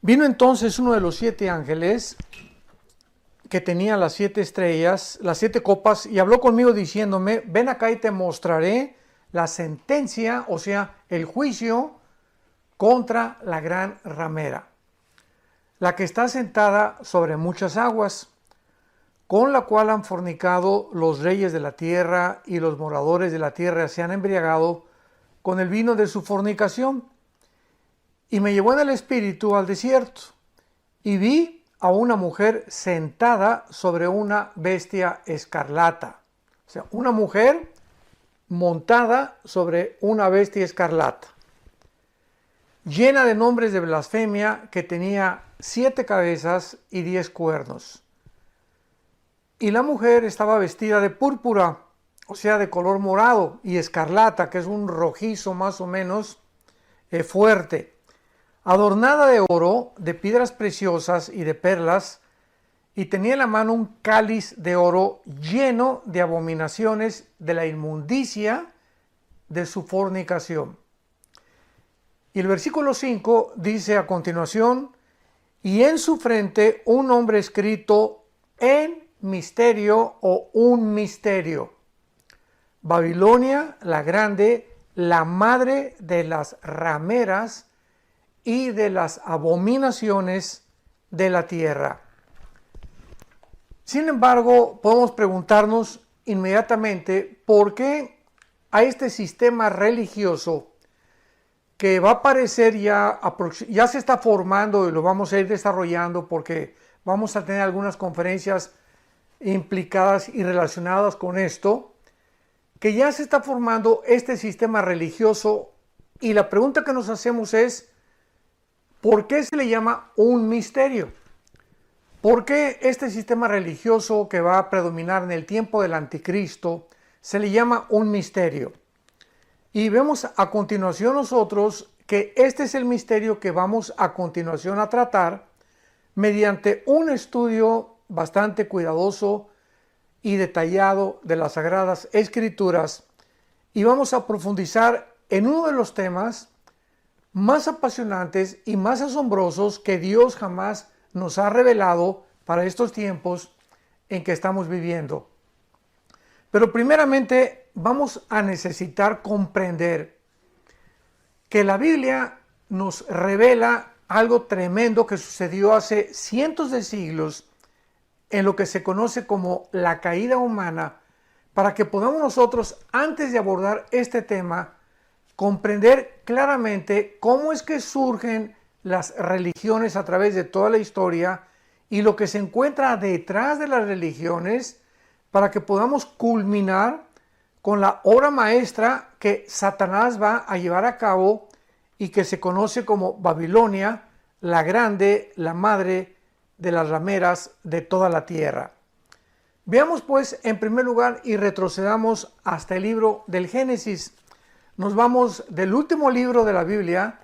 Vino entonces uno de los 7 ángeles que tenía las 7 estrellas, las 7 copas, y habló conmigo diciéndome: ven acá y te mostraré la sentencia, o sea, el juicio contra la gran ramera, la que está sentada sobre muchas aguas, con la cual han fornicado los reyes de la tierra, y los moradores de la tierra se han embriagado con el vino de su fornicación. Y me llevó en el espíritu al desierto, y vi a una mujer sentada sobre una bestia escarlata. O sea, una mujer montada sobre una bestia escarlata, llena de nombres de blasfemia, que tenía 7 cabezas y 10 cuernos. Y la mujer estaba vestida de púrpura, o sea, de color morado, y escarlata, que es un rojizo más o menos fuerte, adornada de oro, de piedras preciosas y de perlas, y tenía en la mano un cáliz de oro lleno de abominaciones de la inmundicia de su fornicación. Y el versículo 5 dice a continuación: y en su frente un nombre escrito en misterio, o un misterio: Babilonia la grande, la madre de las rameras y de las abominaciones de la tierra. Sin embargo, podemos preguntarnos inmediatamente por qué a este sistema religioso, que va a aparecer ya se está formando, y lo vamos a ir desarrollando porque vamos a tener algunas conferencias implicadas y relacionadas con esto, que ya se está formando este sistema religioso, y la pregunta que nos hacemos es: ¿por qué se le llama un misterio? ¿Por qué este sistema religioso que va a predominar en el tiempo del anticristo se le llama un misterio? Y vemos a continuación nosotros que este es el misterio que vamos a continuación a tratar mediante un estudio bastante cuidadoso y detallado de las Sagradas Escrituras, y vamos a profundizar en uno de los temas más apasionantes y más asombrosos que Dios jamás nos ha revelado para estos tiempos en que estamos viviendo. Pero primeramente vamos a necesitar comprender que la Biblia nos revela algo tremendo que sucedió hace cientos de siglos en lo que se conoce como la caída humana, para que podamos nosotros, antes de abordar este tema, comprender claramente cómo es que surgen las religiones a través de toda la historia y lo que se encuentra detrás de las religiones, para que podamos culminar con la obra maestra que Satanás va a llevar a cabo y que se conoce como Babilonia, la grande, la madre de las rameras de toda la tierra. Veamos pues en primer lugar y retrocedamos hasta el libro del Génesis. Nos vamos del último libro de la Biblia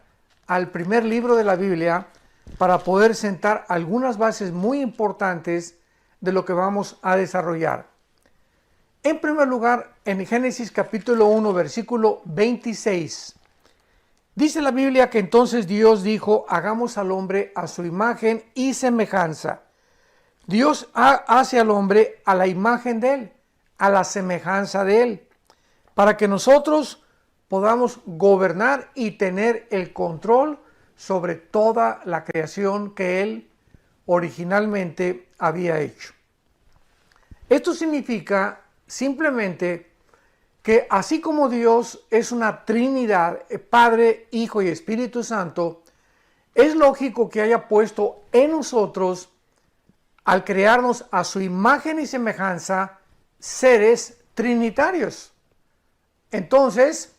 al primer libro de la Biblia para poder sentar algunas bases muy importantes de lo que vamos a desarrollar. En primer lugar, en Génesis capítulo 1, versículo 26, dice la Biblia que entonces Dios dijo: hagamos al hombre a su imagen y semejanza. Dios hace al hombre a la imagen de él, a la semejanza de él, para que nosotros podamos gobernar y tener el control sobre toda la creación que él originalmente había hecho. Esto significa simplemente que así como Dios es una Trinidad, Padre, Hijo y Espíritu Santo, es lógico que haya puesto en nosotros, al crearnos a su imagen y semejanza, seres trinitarios. Entonces,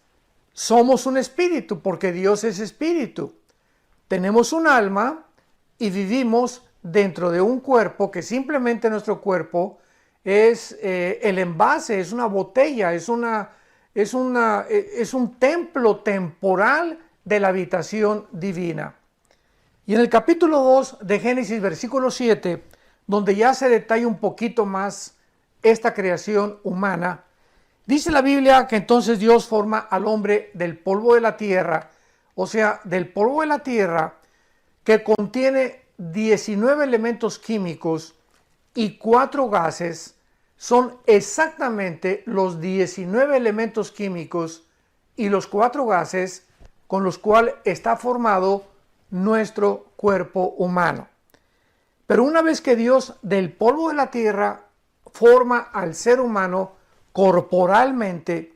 somos un espíritu, porque Dios es espíritu. Tenemos un alma y vivimos dentro de un cuerpo, que simplemente nuestro cuerpo es el envase, es una botella, es un templo temporal de la habitación divina. Y en el capítulo 2 de Génesis, versículo 7, donde ya se detalla un poquito más esta creación humana, dice la Biblia que entonces Dios forma al hombre del polvo de la tierra, o sea, del polvo de la tierra, que contiene 19 elementos químicos y 4 gases, son exactamente los 19 elementos químicos y los 4 gases con los cuales está formado nuestro cuerpo humano. Pero una vez que Dios del polvo de la tierra forma al ser humano corporalmente,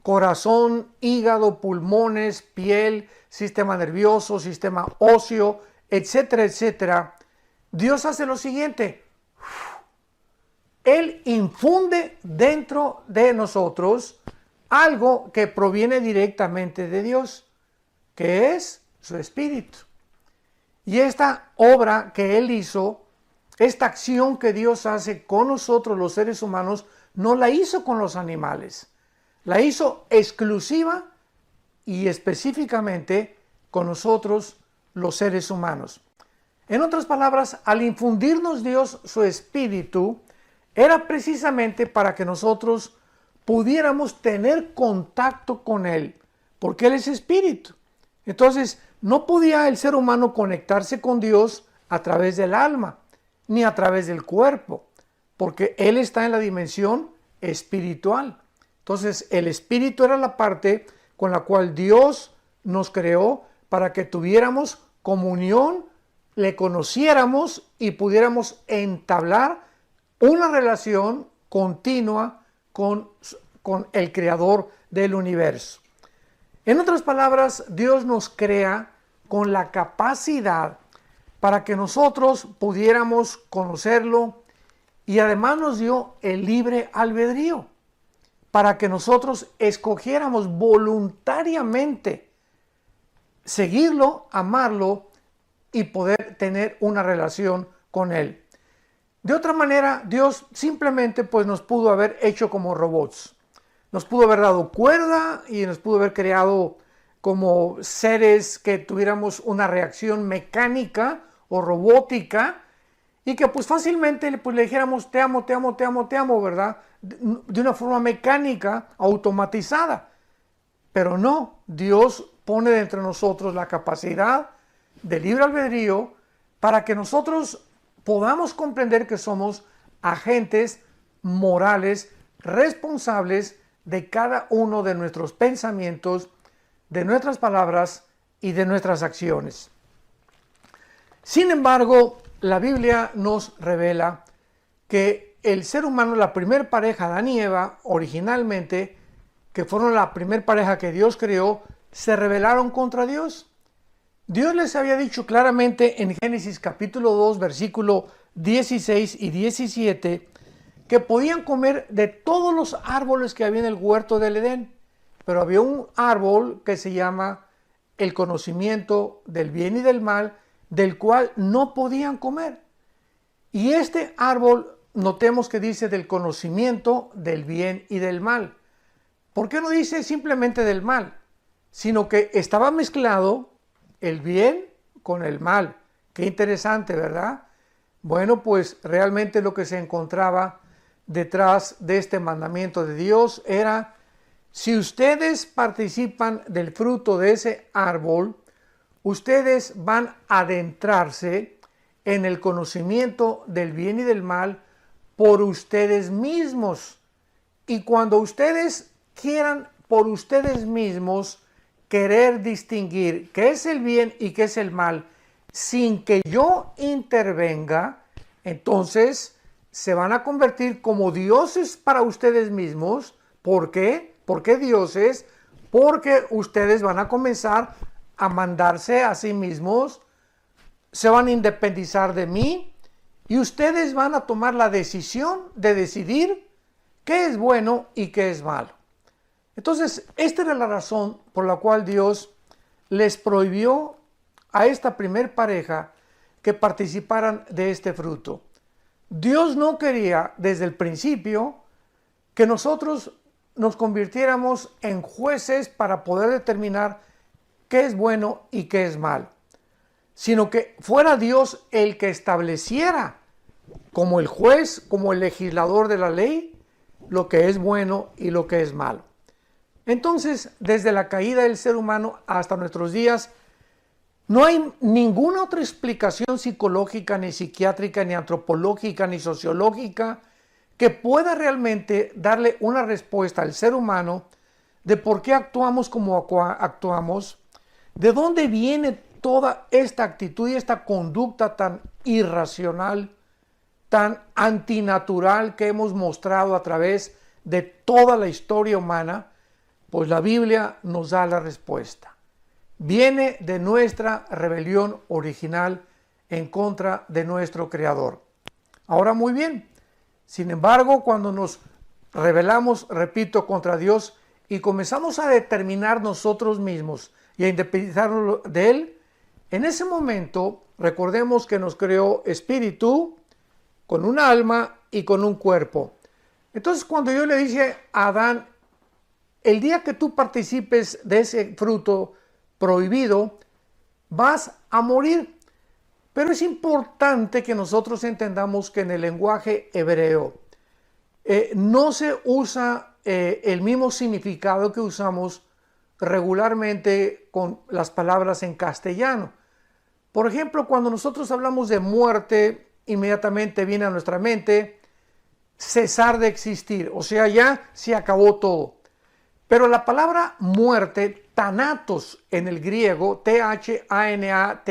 corazón, hígado, pulmones, piel, sistema nervioso, sistema óseo, etcétera, etcétera, Dios hace lo siguiente: Él infunde dentro de nosotros algo que proviene directamente de Dios, que es su Espíritu. Y esta obra que Él hizo, esta acción que Dios hace con nosotros los seres humanos, no la hizo con los animales. La hizo exclusiva y específicamente con nosotros los seres humanos. En otras palabras, al infundirnos Dios su Espíritu, era precisamente para que nosotros pudiéramos tener contacto con Él, porque Él es Espíritu. Entonces, no podía el ser humano conectarse con Dios a través del alma, ni a través del cuerpo, porque Él está en la dimensión espiritual. Entonces, el Espíritu era la parte con la cual Dios nos creó para que tuviéramos comunión, le conociéramos y pudiéramos entablar una relación continua con el Creador del universo. En otras palabras, Dios nos crea con la capacidad para que nosotros pudiéramos conocerlo, y además nos dio el libre albedrío para que nosotros escogiéramos voluntariamente seguirlo, amarlo y poder tener una relación con Él. De otra manera, Dios simplemente pues nos pudo haber hecho como robots. Nos pudo haber dado cuerda y nos pudo haber creado como seres que tuviéramos una reacción mecánica o robótica y que pues fácilmente pues, le dijéramos te amo, te amo, te amo, te amo, ¿verdad? De una forma mecánica, automatizada. Pero no, Dios pone entre nosotros la capacidad de libre albedrío para que nosotros podamos comprender que somos agentes morales responsables de cada uno de nuestros pensamientos, de nuestras palabras y de nuestras acciones. Sin embargo, la Biblia nos revela que el ser humano, la primer pareja, Adán y Eva, originalmente, que fueron la primer pareja que Dios creó, se rebelaron contra Dios. Dios les había dicho claramente en Génesis capítulo 2, versículo 16 y 17, que podían comer de todos los árboles que había en el huerto del Edén, pero había un árbol que se llama el conocimiento del bien y del mal, del cual no podían comer. Y este árbol, notemos que dice del conocimiento del bien y del mal. ¿Por qué no dice simplemente del mal? Sino que estaba mezclado el bien con el mal. Qué interesante, ¿verdad? Bueno, pues realmente lo que se encontraba detrás de este mandamiento de Dios era: si ustedes participan del fruto de ese árbol, ustedes van a adentrarse en el conocimiento del bien y del mal por ustedes mismos. Y cuando ustedes quieran por ustedes mismos querer distinguir qué es el bien y qué es el mal, sin que yo intervenga, entonces se van a convertir como dioses para ustedes mismos. ¿Por qué? ¿Por qué dioses? Porque ustedes van a comenzar a mandarse a sí mismos, se van a independizar de mí y ustedes van a tomar la decisión de decidir qué es bueno y qué es malo. Entonces, esta era la razón por la cual Dios les prohibió a esta primer pareja que participaran de este fruto. Dios no quería desde el principio que nosotros nos convirtiéramos en jueces para poder determinar qué es bueno y qué es malo, sino que fuera Dios el que estableciera como el juez, como el legislador de la ley, lo que es bueno y lo que es malo. Entonces, desde la caída del ser humano hasta nuestros días, No hay ninguna otra explicación psicológica, ni psiquiátrica, ni antropológica, ni sociológica que pueda realmente darle una respuesta al ser humano de por qué actuamos como actuamos, de dónde viene toda esta actitud y esta conducta tan irracional, tan antinatural que hemos mostrado a través de toda la historia humana. Pues la Biblia nos da la respuesta. Viene de nuestra rebelión original en contra de nuestro Creador. Ahora, muy bien, sin embargo, cuando nos rebelamos, repito, contra Dios y comenzamos a determinar nosotros mismos y a independizarnos de Él, en ese momento recordemos que nos creó espíritu, con un alma y con un cuerpo. Entonces, cuando yo le dije a Adán, el día que tú participes de ese fruto prohibido, vas a morir. Pero es importante que nosotros entendamos que en el lenguaje hebreo no se usa el mismo significado que usamos regularmente con las palabras en castellano. Por ejemplo, cuando nosotros hablamos de muerte, inmediatamente viene a nuestra mente cesar de existir, o sea, ya se acabó todo. Pero la palabra muerte, thanatos en el griego, T-H-A-N-A-T-O-S,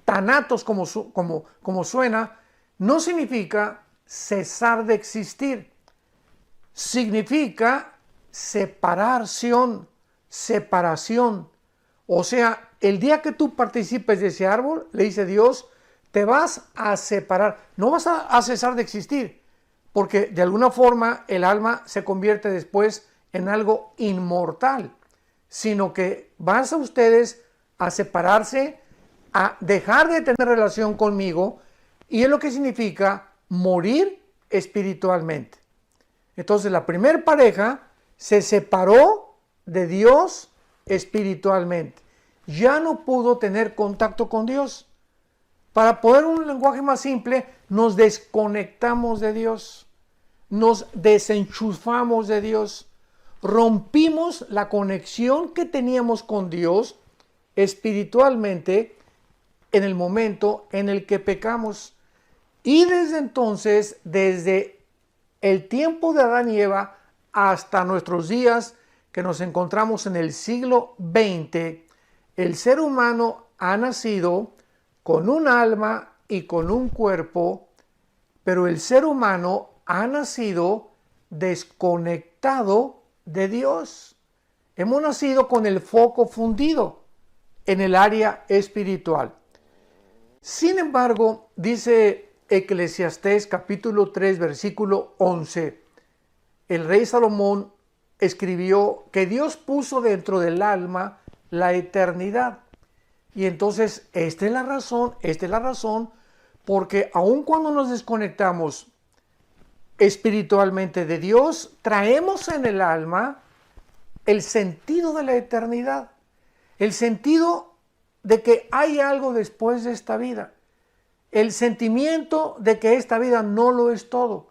thanatos como suena, no significa cesar de existir. Significa separación. O sea, el día que tú participes de ese árbol, le dice Dios, te vas a separar. No vas a cesar de existir, porque de alguna forma el alma se convierte después en algo inmortal, sino que vas a ustedes a separarse, a dejar de tener relación conmigo, y es lo que significa morir espiritualmente. Entonces la primera pareja se separó de Dios espiritualmente. Ya no pudo tener contacto con Dios. Para poner un lenguaje más simple, nos desconectamos de Dios, nos desenchufamos de Dios, rompimos la conexión que teníamos con Dios espiritualmente en el momento en el que pecamos. Y desde entonces, desde el tiempo de Adán y Eva hasta nuestros días que nos encontramos en el siglo XX, el ser humano ha nacido con un alma y con un cuerpo, pero el ser humano ha nacido desconectado de Dios. Hemos nacido con el foco fundido en el área espiritual. Sin embargo, dice Eclesiastés capítulo 3, versículo 11, el rey Salomón escribió que Dios puso dentro del alma la eternidad. Y entonces esta es la razón, porque aun cuando nos desconectamos espiritualmente de Dios, traemos en el alma el sentido de la eternidad, el sentido de que hay algo después de esta vida, el sentimiento de que esta vida no lo es todo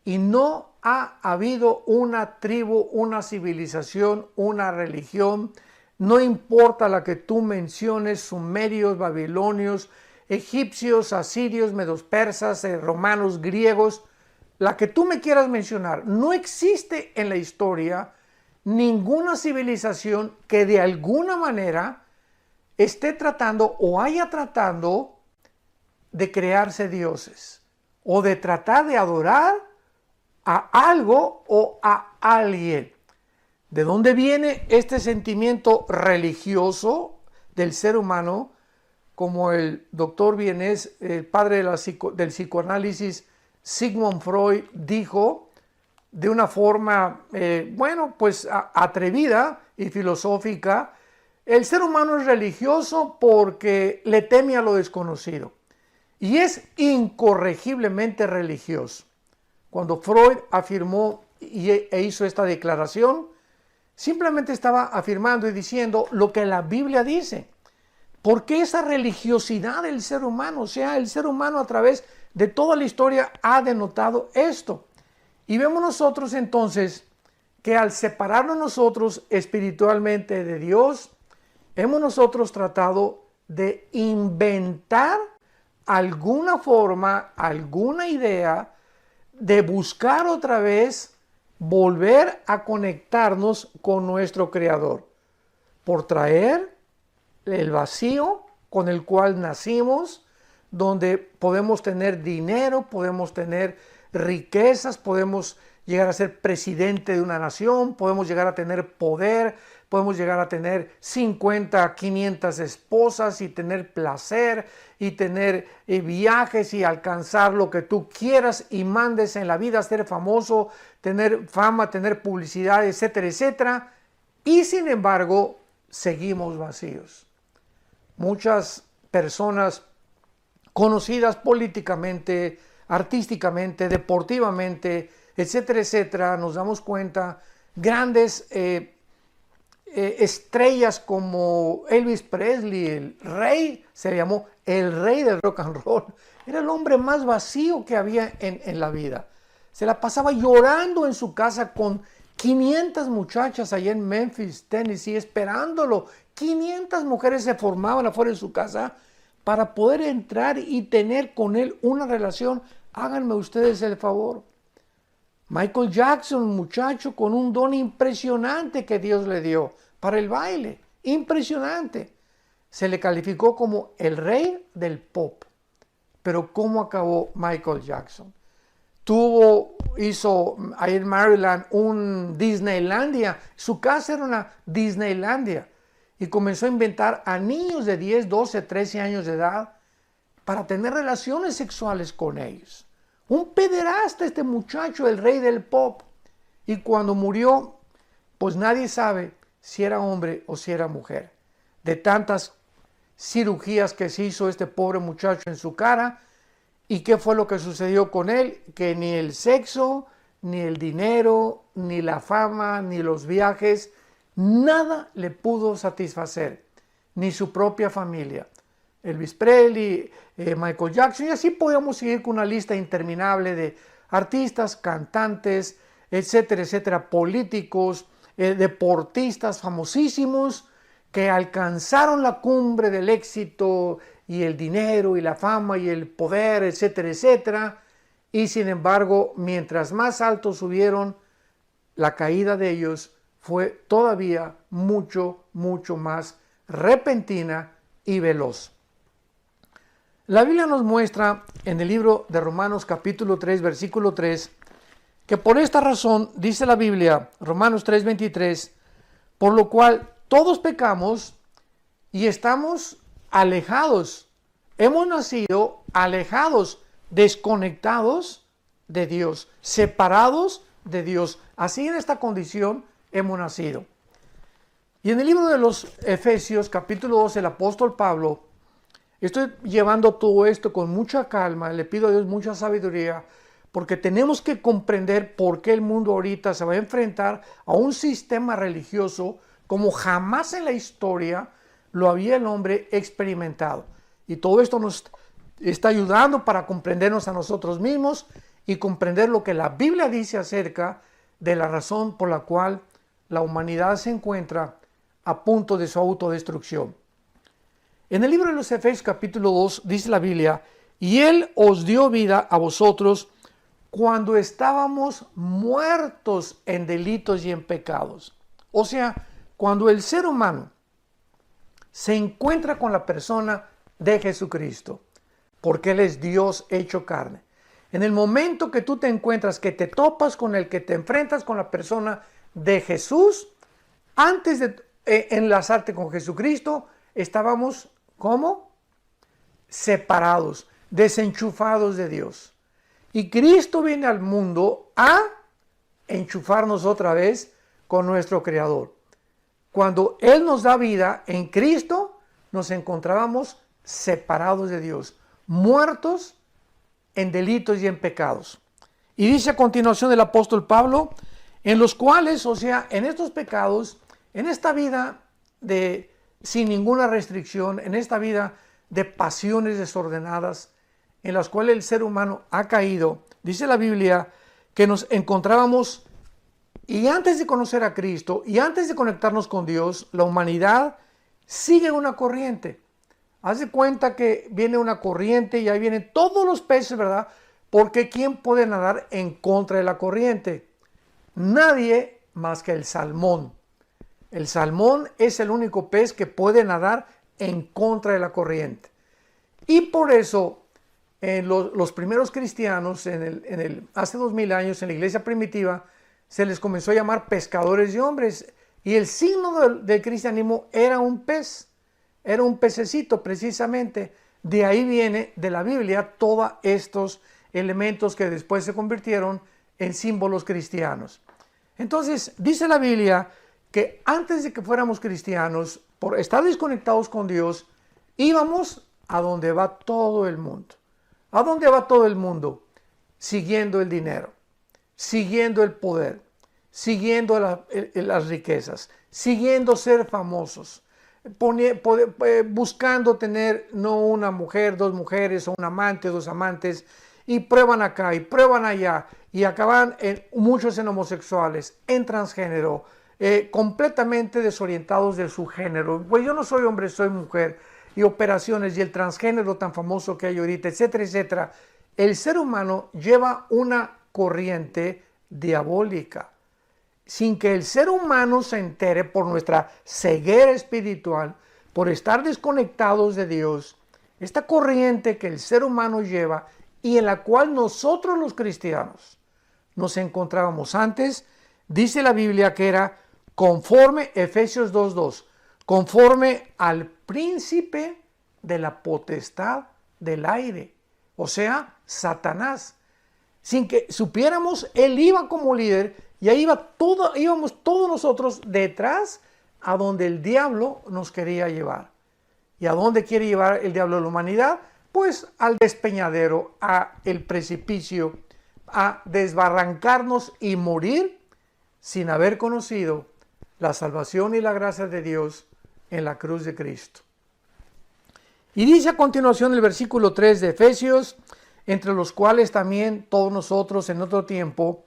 y no ha habido una tribu, una civilización, una religión, no importa la que tú menciones, sumerios, babilonios, egipcios, asirios, medos persas, romanos, griegos, la que tú me quieras mencionar, no existe en la historia ninguna civilización que de alguna manera esté tratando o haya tratando de crearse dioses o de tratar de adorar a algo o a alguien. ¿De dónde viene este sentimiento religioso del ser humano? Como el doctor vienés, el padre del psicoanálisis, Sigmund Freud, dijo de una forma, atrevida y filosófica, el ser humano es religioso porque le teme a lo desconocido y es incorregiblemente religioso. Cuando Freud afirmó e hizo esta declaración, simplemente estaba afirmando y diciendo lo que la Biblia dice. ¿Por qué esa religiosidad del ser humano? O sea, el ser humano a través de toda la historia ha denotado esto. Y vemos nosotros entonces que al separarnos nosotros espiritualmente de Dios, hemos nosotros tratado de inventar alguna forma, alguna idea de buscar otra vez volver a conectarnos con nuestro Creador, por traer el vacío con el cual nacimos, donde podemos tener dinero, podemos tener riquezas, podemos llegar a ser presidente de una nación, podemos llegar a tener poder, podemos llegar a tener 50, 500 esposas y tener placer y tener viajes y alcanzar lo que tú quieras y mandes en la vida, ser famoso, tener fama, tener publicidad, etcétera, etcétera. Y sin embargo, seguimos vacíos. Muchas personas conocidas políticamente, artísticamente, deportivamente, etcétera, etcétera, nos damos cuenta, grandes estrellas como Elvis Presley, el rey, se llamó el rey del rock and roll, era el hombre más vacío que había en la vida. Se la pasaba llorando en su casa con 500 muchachas allá en Memphis, Tennessee, esperándolo. 500 mujeres se formaban afuera de su casa para poder entrar y tener con él una relación. Háganme ustedes el favor. Michael Jackson, un muchacho con un don impresionante que Dios le dio para el baile. Impresionante. Se le calificó como el rey del pop. Pero ¿cómo acabó Michael Jackson? Hizo ahí en Maryland un Disneylandia. Su casa era una Disneylandia. Y comenzó a inventar a niños de 10, 12, 13 años de edad para tener relaciones sexuales con ellos. Un pederasta este muchacho, el rey del pop. Y cuando murió, pues nadie sabe si era hombre o si era mujer. De tantas cirugías que se hizo este pobre muchacho en su cara. ¿Y qué fue lo que sucedió con él? Que ni el sexo, ni el dinero, ni la fama, ni los viajes, nada le pudo satisfacer, ni su propia familia. Elvis Presley, Michael Jackson, y así podemos seguir con una lista interminable de artistas, cantantes, etcétera, etcétera, políticos, deportistas famosísimos que alcanzaron la cumbre del éxito y el dinero y la fama y el poder, etcétera, etcétera, y sin embargo, mientras más alto subieron, la caída de ellos fue todavía mucho, mucho más repentina y veloz. La Biblia nos muestra en el libro de Romanos capítulo 3, versículo 3, que por esta razón, dice la Biblia, Romanos 3, 23, por lo cual todos pecamos y estamos alejados. Hemos nacido alejados, desconectados de Dios, separados de Dios. Así en esta condición hemos nacido. Y en el libro de los Efesios, capítulo 2, el apóstol Pablo, estoy llevando todo esto con mucha calma, le pido a Dios mucha sabiduría, porque tenemos que comprender por qué el mundo ahorita se va a enfrentar a un sistema religioso como jamás en la historia lo había el hombre experimentado. Y todo esto nos está ayudando para comprendernos a nosotros mismos y comprender lo que la Biblia dice acerca de la razón por la cual la humanidad se encuentra a punto de su autodestrucción. En el libro de los Efesios capítulo 2 dice la Biblia, y Él os dio vida a vosotros cuando estábamos muertos en delitos y en pecados. O sea, cuando el ser humano se encuentra con la persona de Jesucristo, porque Él es Dios hecho carne. En el momento que tú te encuentras, que te topas con el que te enfrentas con la persona de Jesús, antes de enlazarte con Jesucristo, estábamos, ¿cómo? Separados, desenchufados de Dios. Y Cristo viene al mundo a enchufarnos otra vez con nuestro Creador. Cuando Él nos da vida en Cristo, nos encontrábamos separados de Dios, muertos en delitos y en pecados. Y dice a continuación el apóstol Pablo, en los cuales, o sea, en estos pecados, en esta vida sin ninguna restricción, en esta vida de pasiones desordenadas, en las cuales el ser humano ha caído, dice la Biblia que nos encontrábamos, y antes de conocer a Cristo, y antes de conectarnos con Dios, la humanidad siguen una corriente. Haz de cuenta que viene una corriente y ahí vienen todos los peces, ¿verdad? Porque ¿quién puede nadar en contra de la corriente? Nadie más que el salmón. El salmón es el único pez que puede nadar en contra de la corriente. Y por eso los primeros cristianos hace 2000 años en la iglesia primitiva se les comenzó a llamar pescadores de hombres. Y el signo del cristianismo era un pez. Era un pececito precisamente. De ahí viene de la Biblia todos estos elementos que después se convirtieron en símbolos cristianos. Entonces dice la Biblia que antes de que fuéramos cristianos, por estar desconectados con Dios, íbamos a donde va todo el mundo. ¿A dónde va todo el mundo? Siguiendo el dinero, siguiendo el poder, siguiendo las riquezas, siguiendo ser famosos, buscando tener no una mujer, dos mujeres o un amante, dos amantes, y prueban acá y prueban allá y acaban muchos en homosexuales, en transgénero, completamente desorientados de su género. Pues yo no soy hombre, soy mujer, y operaciones y el transgénero tan famoso que hay ahorita, etcétera, etcétera. El ser humano lleva una corriente diabólica. Sin que el ser humano se entere por nuestra ceguera espiritual, por estar desconectados de Dios, esta corriente que el ser humano lleva y en la cual nosotros los cristianos nos encontrábamos antes, dice la Biblia que era conforme, Efesios 2:2, conforme al príncipe de la potestad del aire, o sea, Satanás. Sin que supiéramos, él iba como líder y ahí íbamos todos nosotros detrás a donde el diablo nos quería llevar. ¿Y a dónde quiere llevar el diablo a la humanidad? Pues al despeñadero, a el precipicio, a desbarrancarnos y morir sin haber conocido la salvación y la gracia de Dios en la cruz de Cristo. Y dice a continuación el versículo 3 de Efesios, entre los cuales también todos nosotros en otro tiempo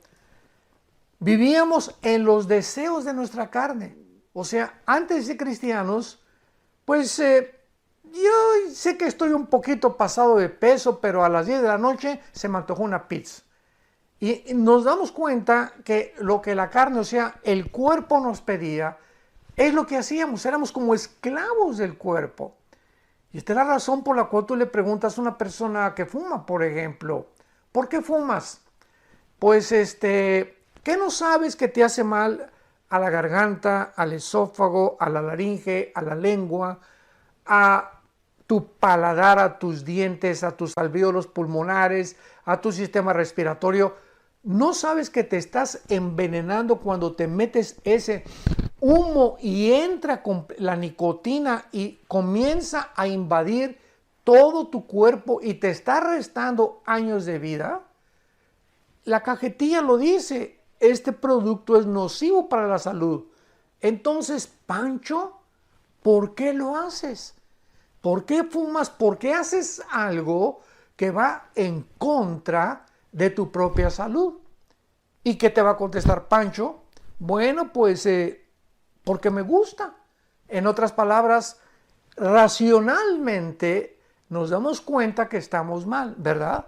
vivíamos en los deseos de nuestra carne. O sea, antes de ser cristianos, pues yo sé que estoy un poquito pasado de peso, pero a las 10 de la noche se me antojó una pizza. Y nos damos cuenta que lo que la carne, o sea, el cuerpo nos pedía, es lo que hacíamos, éramos como esclavos del cuerpo. Y esta es la razón por la cual tú le preguntas a una persona que fuma, por ejemplo, ¿por qué fumas? Pues, ¿qué no sabes que te hace mal a la garganta, al esófago, a la laringe, a la lengua, a tu paladar, a tus dientes, a tus alvéolos pulmonares, a tu sistema respiratorio? ¿No sabes que te estás envenenando cuando te metes ese humo y entra con la nicotina y comienza a invadir todo tu cuerpo y te está restando años de vida? La cajetilla lo dice, este producto es nocivo para la salud. Entonces, Pancho, ¿por qué lo haces? ¿Por qué fumas? ¿Por qué haces algo que va en contra de tu propia salud? ¿Y qué te va a contestar Pancho? Bueno, pues porque me gusta. En otras palabras, racionalmente nos damos cuenta que estamos mal, ¿verdad?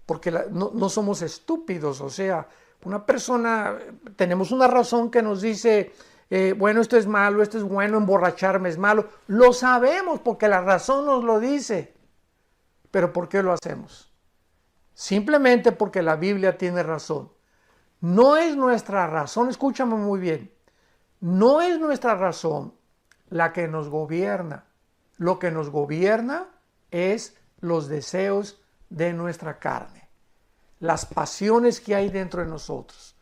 Porque no somos estúpidos, o sea, una persona, tenemos una razón que nos dice, bueno, esto es malo, esto es bueno, emborracharme es malo. Lo sabemos porque la razón nos lo dice. Pero ¿por qué lo hacemos? Simplemente porque la Biblia tiene razón. No es nuestra razón, escúchame muy bien, no es nuestra razón la que nos gobierna. Lo que nos gobierna es los deseos de nuestra carne, las pasiones que hay dentro de nosotros.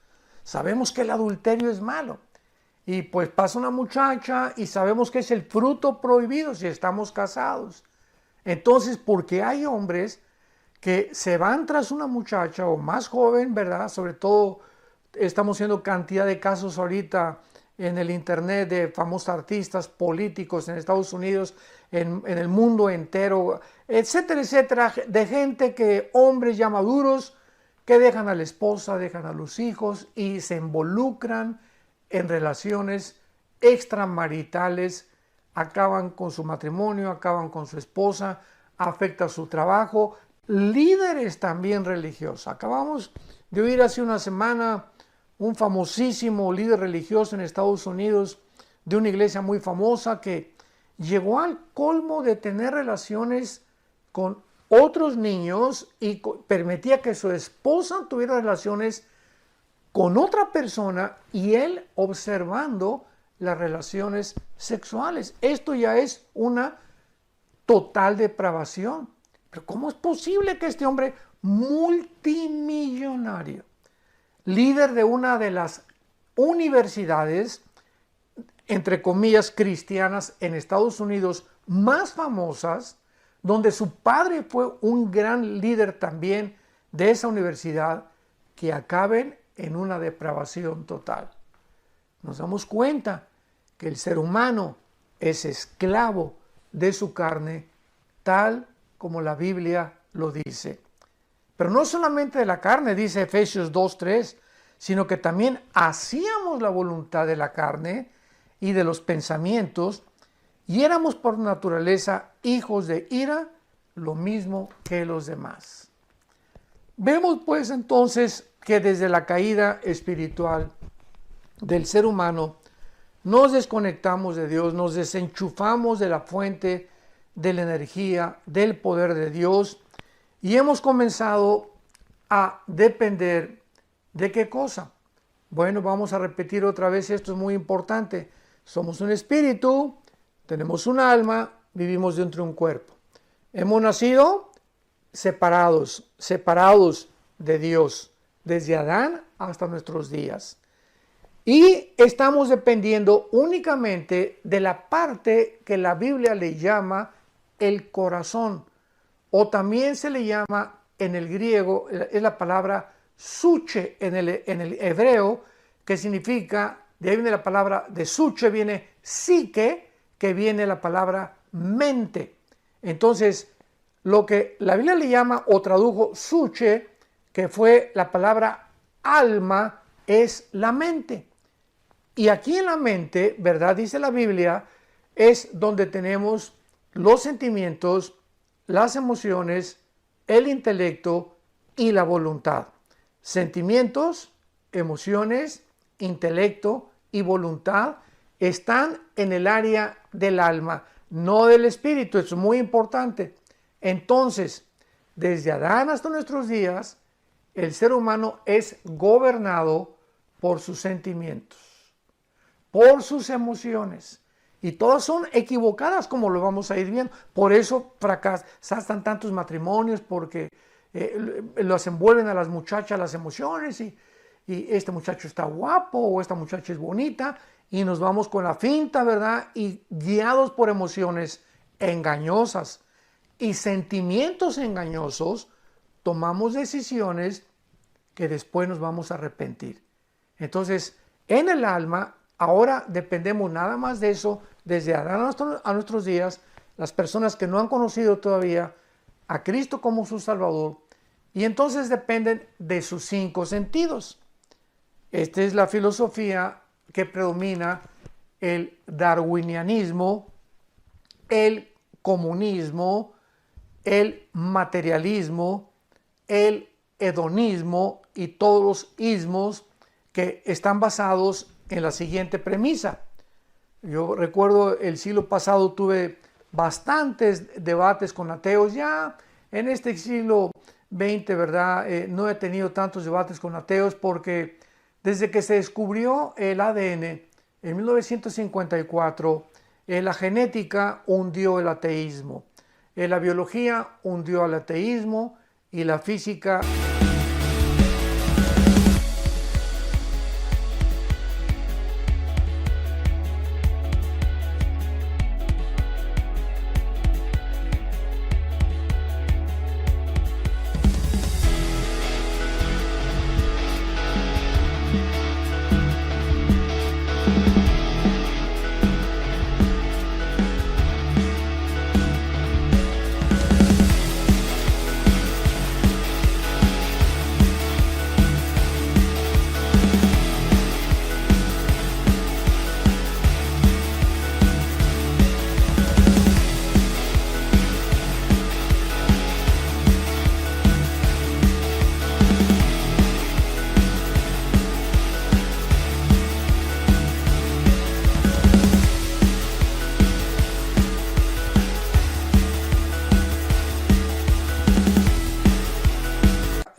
Sabemos que el adulterio es malo y pues pasa una muchacha y sabemos que es el fruto prohibido si estamos casados. Entonces, porque hay hombres que se van tras una muchacha o más joven, ¿verdad? Sobre todo estamos viendo cantidad de casos ahorita en el internet de famosos artistas políticos en Estados Unidos, en el mundo entero, etcétera, etcétera, de gente que, hombres ya maduros, que dejan a la esposa, dejan a los hijos y se involucran en relaciones extramaritales acaban con su matrimonio, acaban con su esposa, afecta su trabajo. Líderes también religiosos. Acabamos de oír hace una semana un famosísimo líder religioso en Estados Unidos de una iglesia muy famosa que llegó al colmo de tener relaciones con otros niños y permitía que su esposa tuviera relaciones con otra persona y él observando las relaciones sexuales. Esto ya es una total depravación. Pero ¿cómo es posible que este hombre multimillonario, líder de una de las universidades, entre comillas, cristianas en Estados Unidos más famosas, donde su padre fue un gran líder también de esa universidad, que acaben en una depravación total? Nos damos cuenta que el ser humano es esclavo de su carne, tal como la Biblia lo dice. Pero no solamente de la carne, dice Efesios 2:3, sino que también hacíamos la voluntad de la carne y de los pensamientos, y éramos por naturaleza hijos de ira, lo mismo que los demás. Vemos pues entonces que desde la caída espiritual del ser humano nos desconectamos de Dios, nos desenchufamos de la fuente de la energía, del poder de Dios, y hemos comenzado a depender de ¿qué cosa? Bueno, vamos a repetir otra vez, esto es muy importante. Somos un espíritu, tenemos un alma, vivimos dentro de un cuerpo. Hemos nacido separados de Dios, desde Adán hasta nuestros días. Y estamos dependiendo únicamente de la parte que la Biblia le llama el corazón, o también se le llama en el griego, es la palabra suche en el hebreo, que significa, de ahí viene la palabra de suche, viene psique, que viene la palabra mente. Entonces, lo que la Biblia le llama o tradujo suche, que fue la palabra alma, es la mente. Y aquí en la mente, ¿verdad? Dice la Biblia, es donde tenemos los sentimientos, las emociones, el intelecto y la voluntad. Sentimientos, emociones, intelecto y voluntad están en el área del alma, no del espíritu. Eso es muy importante. Entonces, desde Adán hasta nuestros días, el ser humano es gobernado por sus sentimientos, por sus emociones. Y todas son equivocadas, como lo vamos a ir viendo. Por eso fracasan tantos matrimonios, porque los envuelven a las muchachas las emociones y este muchacho está guapo o esta muchacha es bonita y nos vamos con la finta, ¿verdad? Y guiados por emociones engañosas y sentimientos engañosos, tomamos decisiones que después nos vamos a arrepentir. Entonces, en el alma, ahora dependemos nada más de eso, desde Adán a nuestros días, las personas que no han conocido todavía a Cristo como su Salvador, y entonces dependen de sus 5 sentidos. Esta es la filosofía que predomina: el darwinianismo, el comunismo, el materialismo, el hedonismo y todos los ismos que están basados en la siguiente premisa. Yo recuerdo el siglo pasado tuve bastantes debates con ateos. Ya en este siglo XX, ¿verdad? No he tenido tantos debates con ateos, porque desde que se descubrió el ADN en 1954, la genética hundió el ateísmo, la biología hundió el ateísmo y la física.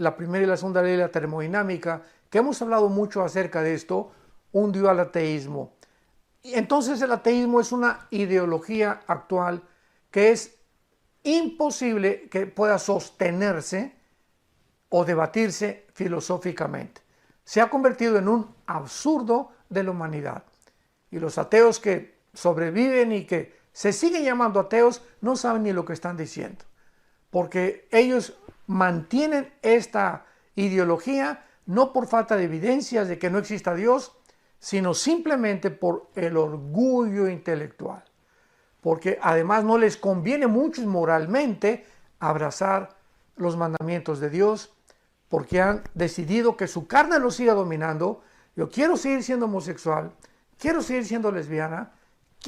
la primera y la segunda ley de la termodinámica, que hemos hablado mucho acerca de esto, hundió al ateísmo. Y entonces el ateísmo es una ideología actual que es imposible que pueda sostenerse o debatirse filosóficamente. Se ha convertido en un absurdo de la humanidad. Y los ateos que sobreviven y que se siguen llamando ateos no saben ni lo que están diciendo. Porque ellos mantienen esta ideología no por falta de evidencias de que no exista Dios, sino simplemente por el orgullo intelectual. Porque además no les conviene mucho moralmente abrazar los mandamientos de Dios, porque han decidido que su carne los siga dominando. Yo quiero seguir siendo homosexual, quiero seguir siendo lesbiana,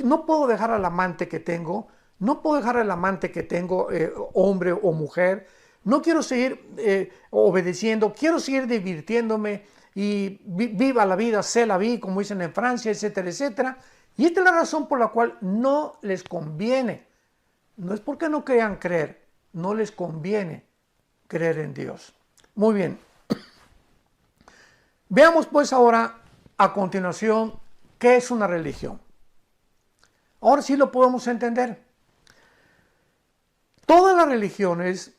no puedo dejar al amante que tengo, no puedo dejar al amante que tengo, hombre o mujer, no quiero seguir obedeciendo, quiero seguir divirtiéndome y viva la vida, c'est la vie, como dicen en Francia, etcétera, etcétera. Y esta es la razón por la cual no les conviene. No es porque no quieran creer, no les conviene creer en Dios. Muy bien. Veamos pues ahora a continuación qué es una religión. Ahora sí lo podemos entender. Todas las religiones,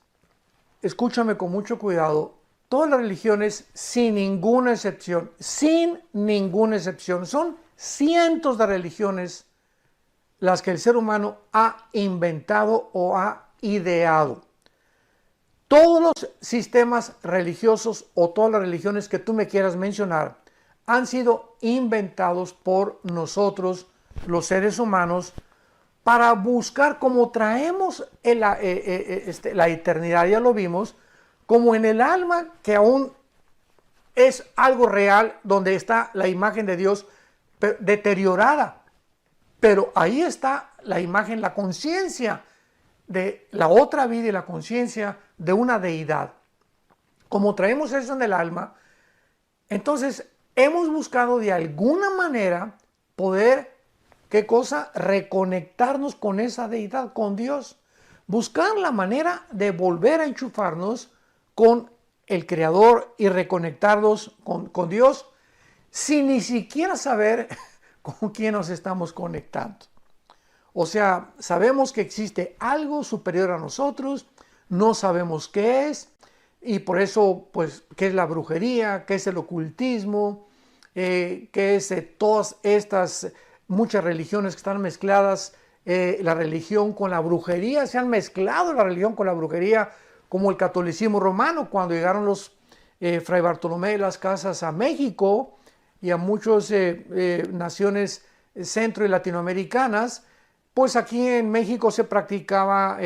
escúchame con mucho cuidado, todas las religiones sin ninguna excepción, son cientos de religiones las que el ser humano ha inventado o ha ideado. Todos los sistemas religiosos o todas las religiones que tú me quieras mencionar han sido inventados por nosotros, los seres humanos, para buscar cómo traemos la eternidad, ya lo vimos, como en el alma que aún es algo real, donde está la imagen de Dios deteriorada, pero ahí está la imagen, la conciencia de la otra vida y la conciencia de una deidad. Como traemos eso en el alma, entonces hemos buscado de alguna manera poder, ¿qué cosa? Reconectarnos con esa deidad, con Dios. Buscar la manera de volver a enchufarnos con el Creador y reconectarnos con Dios sin ni siquiera saber con quién nos estamos conectando. O sea, sabemos que existe algo superior a nosotros, no sabemos qué es, y por eso, pues, ¿qué es la brujería? ¿Qué es el ocultismo? ¿Qué es todas estas muchas religiones que están mezcladas? La religión con la brujería, se han mezclado la religión con la brujería, como el catolicismo romano, cuando llegaron los Fray Bartolomé de las Casas a México y a muchas naciones centro y latinoamericanas. Pues aquí en México se practicaba,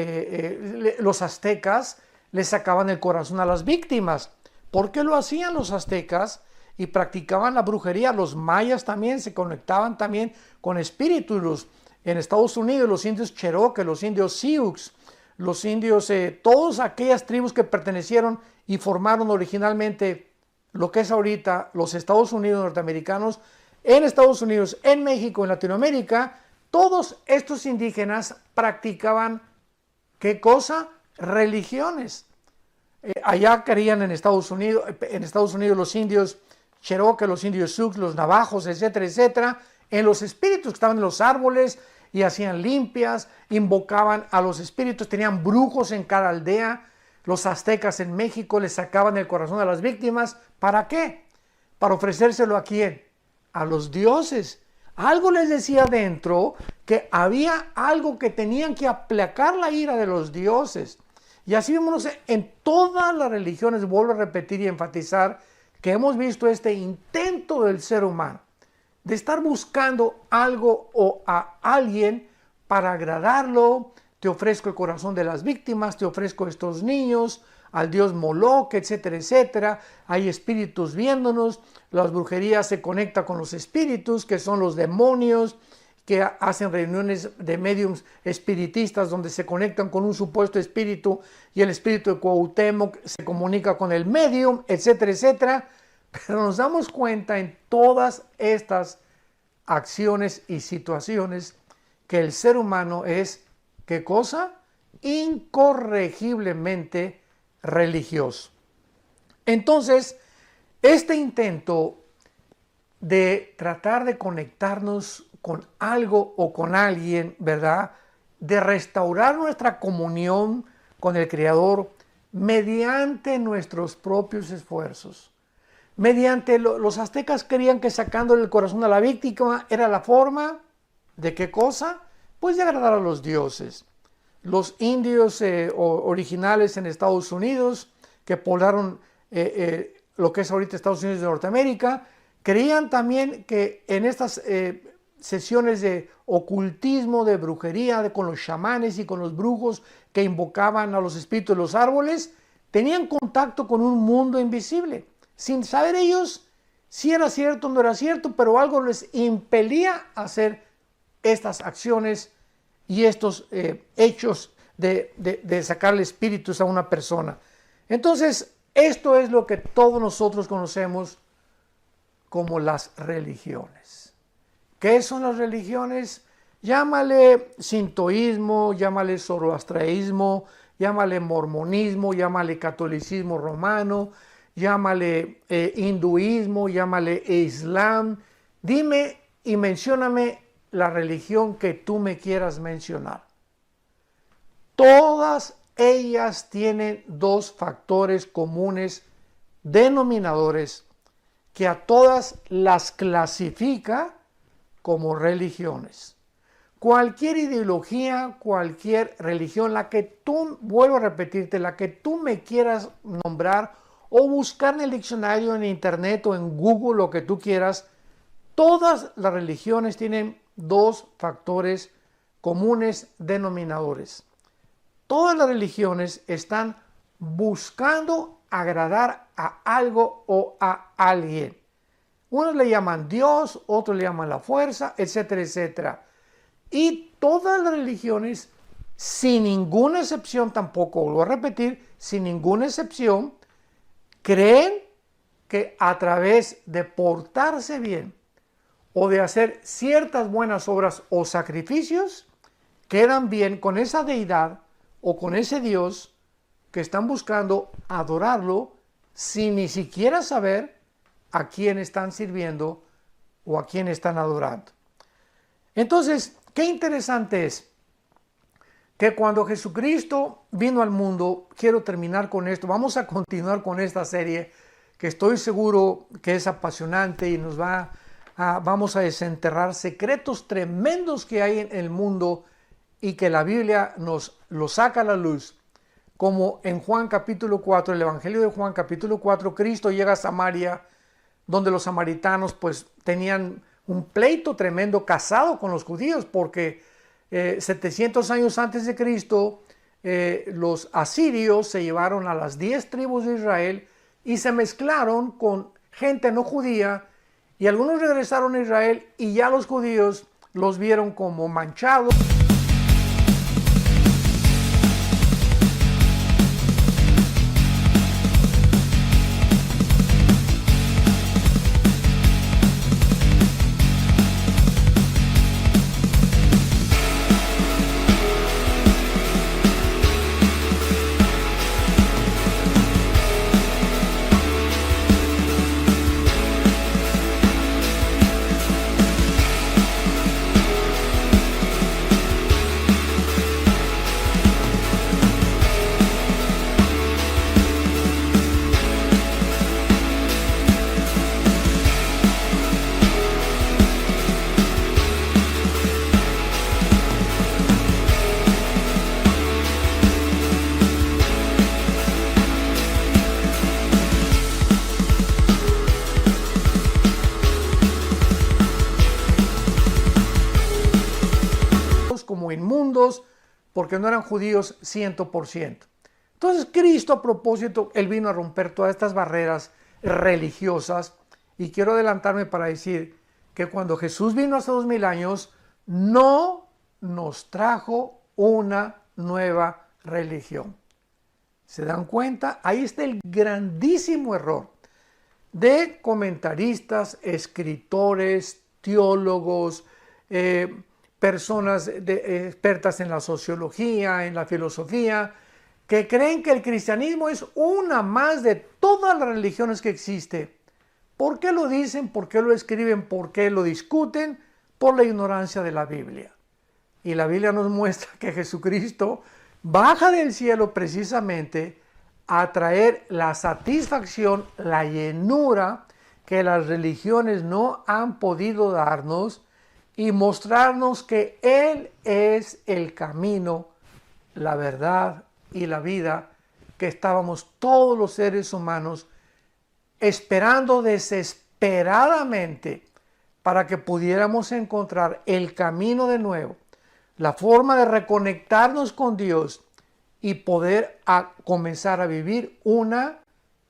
los aztecas le sacaban el corazón a las víctimas. ¿Por qué lo hacían los aztecas? Y practicaban la brujería. Los mayas también se conectaban también con espíritus. En Estados Unidos los indios Cherokee, los indios Sioux, los indios, todas aquellas tribus que pertenecieron y formaron originalmente lo que es ahorita los Estados Unidos norteamericanos, en Estados Unidos, en México, en Latinoamérica, todos estos indígenas practicaban, ¿qué cosa? Religiones. Allá creían en Estados Unidos los indios Cherokee, los indios Sioux, los navajos, etcétera, etcétera, en los espíritus que estaban en los árboles y hacían limpias, invocaban a los espíritus, tenían brujos en cada aldea. Los aztecas en México les sacaban el corazón a las víctimas. ¿Para qué? Para ofrecérselo ¿a quién? A los dioses. Algo les decía dentro que había algo que tenían que aplacar la ira de los dioses. Y así vemos en todas las religiones, vuelvo a repetir y enfatizar, que hemos visto este intento del ser humano de estar buscando algo o a alguien para agradarlo. Te ofrezco el corazón de las víctimas, te ofrezco estos niños, al dios Moloch, etcétera, etcétera. Hay espíritus viéndonos, las brujerías se conectan con los espíritus, que son los demonios, que hacen reuniones de mediums espiritistas donde se conectan con un supuesto espíritu y el espíritu de Cuauhtémoc se comunica con el medium, etcétera, etcétera. Pero nos damos cuenta en todas estas acciones y situaciones que el ser humano es, ¿qué cosa? Incorregiblemente religioso. Entonces, este intento de tratar de conectarnos con algo o con alguien, ¿verdad? De restaurar nuestra comunión con el Creador mediante nuestros propios esfuerzos. Los aztecas creían que sacándole el corazón a la víctima era la forma de ¿qué cosa? Pues de agradar a los dioses. Los indios originales en Estados Unidos, que poblaron lo que es ahorita Estados Unidos de Norteamérica, creían también que en estas sesiones de ocultismo, de brujería, con los chamanes y con los brujos que invocaban a los espíritus de los árboles, tenían contacto con un mundo invisible, sin saber ellos si era cierto o no era cierto, pero algo les impelía a hacer estas acciones y estos hechos de sacarle espíritus a una persona. Entonces, esto es lo que todos nosotros conocemos como las religiones. ¿Qué son las religiones? Llámale sintoísmo, llámale zoroastrianismo, llámale mormonismo, llámale catolicismo romano, llámale hinduismo, llámale islam. Dime y mencióname la religión que tú me quieras mencionar. Todas ellas tienen dos factores comunes denominadores que a todas las clasifica como religiones. Cualquier ideología, cualquier religión, la que tú, vuelvo a repetirte, la que tú me quieras nombrar o buscar en el diccionario, en internet o en Google, lo que tú quieras, todas las religiones tienen dos factores comunes denominadores. Todas las religiones están buscando agradar a algo o a alguien. Unos le llaman Dios, otros le llaman la fuerza, etcétera, etcétera. Y todas las religiones, sin ninguna excepción tampoco, vuelvo a repetir, sin ninguna excepción, creen que a través de portarse bien o de hacer ciertas buenas obras o sacrificios, quedan bien con esa deidad o con ese Dios que están buscando adorarlo sin ni siquiera saber a quién están sirviendo o a quién están adorando. Entonces, qué interesante es que cuando Jesucristo vino al mundo, quiero terminar con esto, vamos a continuar con esta serie que estoy seguro que es apasionante y vamos a desenterrar secretos tremendos que hay en el mundo y que la Biblia nos lo saca a la luz. Como en Juan capítulo 4, el Evangelio de Juan capítulo 4, Cristo llega a Samaria, donde los samaritanos pues tenían un pleito tremendo casado con los judíos, porque 700 años antes de Cristo los asirios se llevaron a las 10 tribus de Israel y se mezclaron con gente no judía, y algunos regresaron a Israel y ya los judíos los vieron como manchados. Como inmundos, porque no eran judíos 100%. Entonces Cristo, a propósito, Él vino a romper todas estas barreras religiosas, y quiero adelantarme para decir que cuando Jesús vino hace 2000 años, no nos trajo una nueva religión. ¿Se dan cuenta? Ahí está el grandísimo error de comentaristas, escritores, teólogos, personas expertas en la sociología, en la filosofía, que creen que el cristianismo es una más de todas las religiones que existen. ¿Por qué lo dicen? ¿Por qué lo escriben? ¿Por qué lo discuten? Por la ignorancia de la Biblia. Y la Biblia nos muestra que Jesucristo baja del cielo precisamente a traer la satisfacción, la llenura que las religiones no han podido darnos y mostrarnos que Él es el camino, la verdad y la vida que estábamos todos los seres humanos esperando desesperadamente para que pudiéramos encontrar el camino de nuevo, la forma de reconectarnos con Dios y poder comenzar a vivir una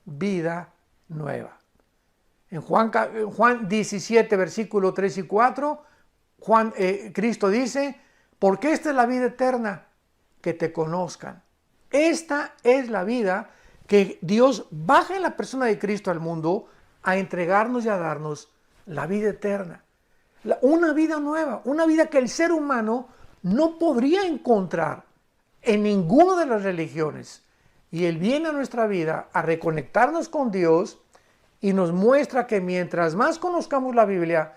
vida nueva. En Juan 17, versículos 3 y 4, Cristo dice, porque esta es la vida eterna, que te conozcan. Esta es la vida que Dios baja en la persona de Cristo al mundo a entregarnos y a darnos la vida eterna. Una vida nueva, una vida que el ser humano no podría encontrar en ninguna de las religiones. Y Él viene a nuestra vida a reconectarnos con Dios y nos muestra que mientras más conozcamos la Biblia,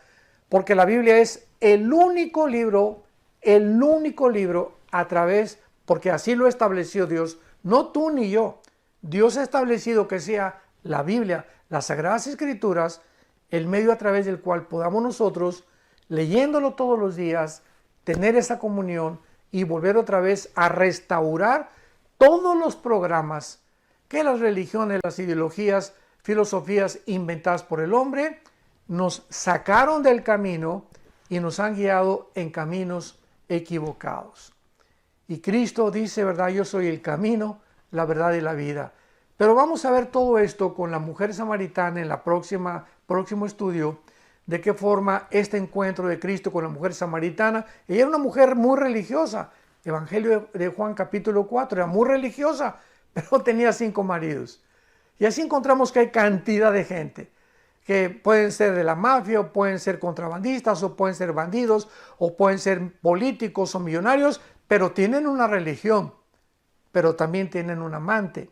porque la Biblia es el único libro a través, porque así lo estableció Dios, no tú ni yo. Dios ha establecido que sea la Biblia, las Sagradas Escrituras, el medio a través del cual podamos nosotros, leyéndolo todos los días, tener esa comunión y volver otra vez a restaurar todos los programas que las religiones, las ideologías, filosofías inventadas por el hombre nos sacaron del camino y nos han guiado en caminos equivocados. Y Cristo dice, ¿verdad? Yo soy el camino, la verdad y la vida. Pero vamos a ver todo esto con la mujer samaritana en la próximo estudio, de qué forma este encuentro de Cristo con la mujer samaritana. Ella era una mujer muy religiosa. Evangelio de Juan capítulo 4, era muy religiosa, pero tenía 5 maridos. Y así encontramos que hay cantidad de gente que pueden ser de la mafia, o pueden ser contrabandistas, o pueden ser bandidos, o pueden ser políticos o millonarios, pero tienen una religión, pero también tienen un amante.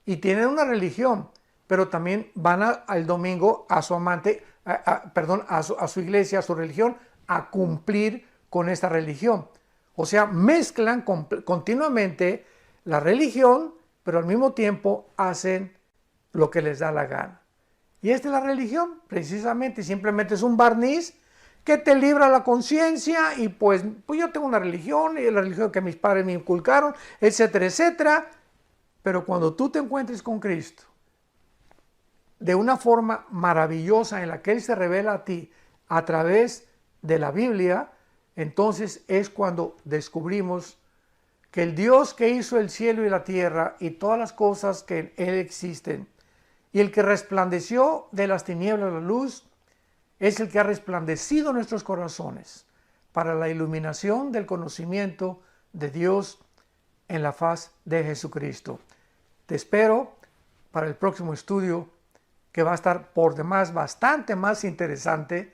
Y tienen una religión, pero también van al domingo a su amante, a su iglesia, a su religión, a cumplir con esta religión. O sea, mezclan continuamente la religión, pero al mismo tiempo hacen lo que les da la gana. Y esta es la religión, precisamente, simplemente es un barniz que te libra la conciencia y pues yo tengo una religión, y la religión que mis padres me inculcaron, etcétera, etcétera. Pero cuando tú te encuentres con Cristo, de una forma maravillosa en la que Él se revela a ti a través de la Biblia, entonces es cuando descubrimos que el Dios que hizo el cielo y la tierra y todas las cosas que en Él existen, y el que resplandeció de las tinieblas a la luz, es el que ha resplandecido nuestros corazones para la iluminación del conocimiento de Dios en la faz de Jesucristo. Te espero para el próximo estudio, que va a estar por demás bastante más interesante